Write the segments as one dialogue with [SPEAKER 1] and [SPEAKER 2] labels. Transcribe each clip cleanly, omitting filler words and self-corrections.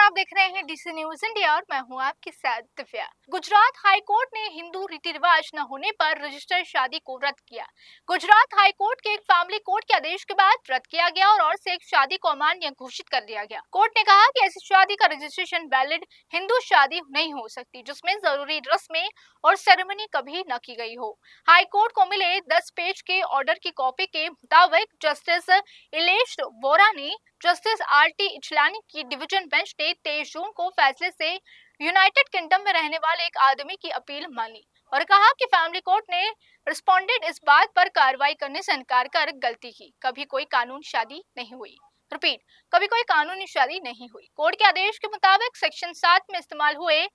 [SPEAKER 1] आप देख रहे हैं डीसी न्यूज इंडिया और मैं हूं आपके साथ दिव्या। गुजरात हाई कोर्ट ने हिंदू रीति रिवाज न होने पर रजिस्टर्ड शादी को रद्द किया। गुजरात हाई कोर्ट के एक फैमिली कोर्ट के आदेश के बाद रद्द किया गया और से एक शादी को अमान्य घोषित कर दिया गया। कोर्ट ने कहा कि ऐसी शादी का रजिस्ट्रेशन वैलिड हिंदू शादी नहीं हो सकती जिसमें जरूरी रस्में और सेरेमनी कभी न की गई हो। हाई कोर्ट को मिले 10 पेज के ऑर्डर की कॉपी के मुताबिक जस्टिस इलेश वोरा ने जस्टिस आर.टी. इचलानी की डिवीजन बेंच ने 23 जून को फैसले से यूनाइटेड किंगडम में रहने वाले एक आदमी की अपील मानी और कहा कि फैमिली कोर्ट ने रिस्पोंडेंट इस बात पर कार्रवाई करने से इनकार कर गलती की। कभी कोई कानूनी शादी नहीं हुई। रिपीट, कभी कोई कानूनी शादी नहीं हुई। कोर्ट के आदेश के मुताबिक सेक्शन 7 में इस्तेमाल हुए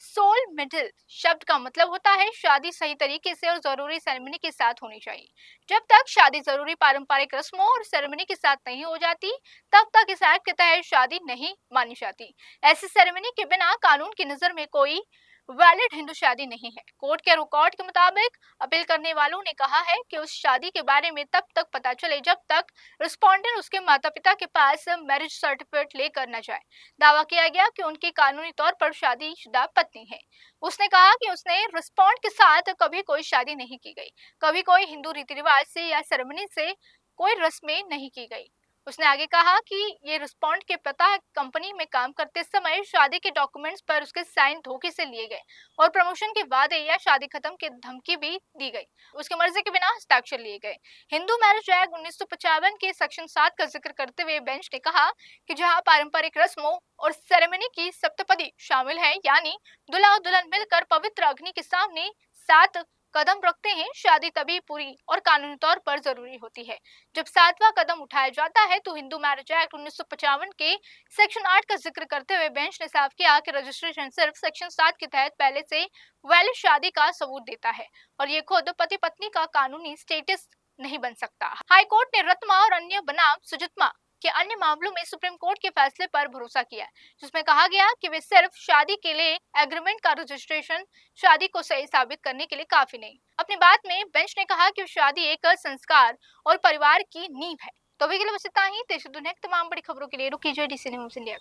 [SPEAKER 1] सोल मिडिल शब्द का मतलब होता है शादी सही तरीके से और जरूरी सेरेमनी के साथ होनी चाहिए। जब तक शादी जरूरी पारंपरिक रस्मों और सेरेमनी के साथ नहीं हो जाती तब तक इस एक्ट के तहत शादी नहीं मानी जाती। ऐसी सेरेमनी के बिना कानून की नजर में कोई वैलिड हिंदू शादी नहीं है। कोर्ट के रिकॉर्ड के मुताबिक अपील करने वालों ने कहा है कि उस शादी के बारे में तब तक पता चले जब तक रिस्पोंडेंट उसके माता पिता के पास मैरिज सर्टिफिकेट लेकर न जाए। दावा किया गया कि उनकी कानूनी तौर पर शादीशुदा पत्नी है। उसने कहा कि उसने रिस्पोंड के साथ कभी कोई शादी नहीं की गई, कभी कोई हिंदू रीति रिवाज से या सेरेमनी से कोई रस्में नहीं की गई। उसने आगे कहा कि ये रिस्पोंड के पिता कंपनी में काम करते समय शादी के डॉक्यूमेंट्स पर उसके साइन धोखे से लिए गए और प्रमोशन के वादे या शादी खत्म की धमकी भी दी गई। उसके मर्जी के बिना हस्ताक्षर लिए गए। हिंदू मैरिज एक्ट 1955 के सेक्शन 7 का जिक्र करते हुए बेंच ने कहा कि जहां पारंपरिक रस्मों और सेरेमनी की सप्तपदी शामिल है, यानी दूल्हा और दुल्हन मिलकर पवित्र अग्नि के सामने 7 कदम रखते हैं, शादी तभी पूरी और कानूनी तौर पर जरूरी होती है जब 7वां कदम उठाया जाता है। तो हिंदू मैरिज एक्ट 1955 के सेक्शन 8 का जिक्र करते हुए बेंच ने साफ किया कि रजिस्ट्रेशन सिर्फ सेक्शन 7 के तहत पहले से वैलिड शादी का सबूत देता है और ये खुद पति पत्नी का कानूनी स्टेटस नहीं बन सकता। हाई कोर्ट ने रत्मा और अन्य बनाम सुजित्मा के अन्य मामलों में सुप्रीम कोर्ट के फैसले पर भरोसा किया, जिसमें कहा गया कि वे सिर्फ शादी के लिए एग्रीमेंट का रजिस्ट्रेशन शादी को सही साबित करने के लिए काफी नहीं। अपनी बात में बेंच ने कहा कि शादी एक संस्कार और परिवार की नींव है। तो अभी के लिए बस इतना ही। देश दुनिया की तमाम बड़ी खबरों के लिए रुक कीजिए डीसी न्यूज इंडिया।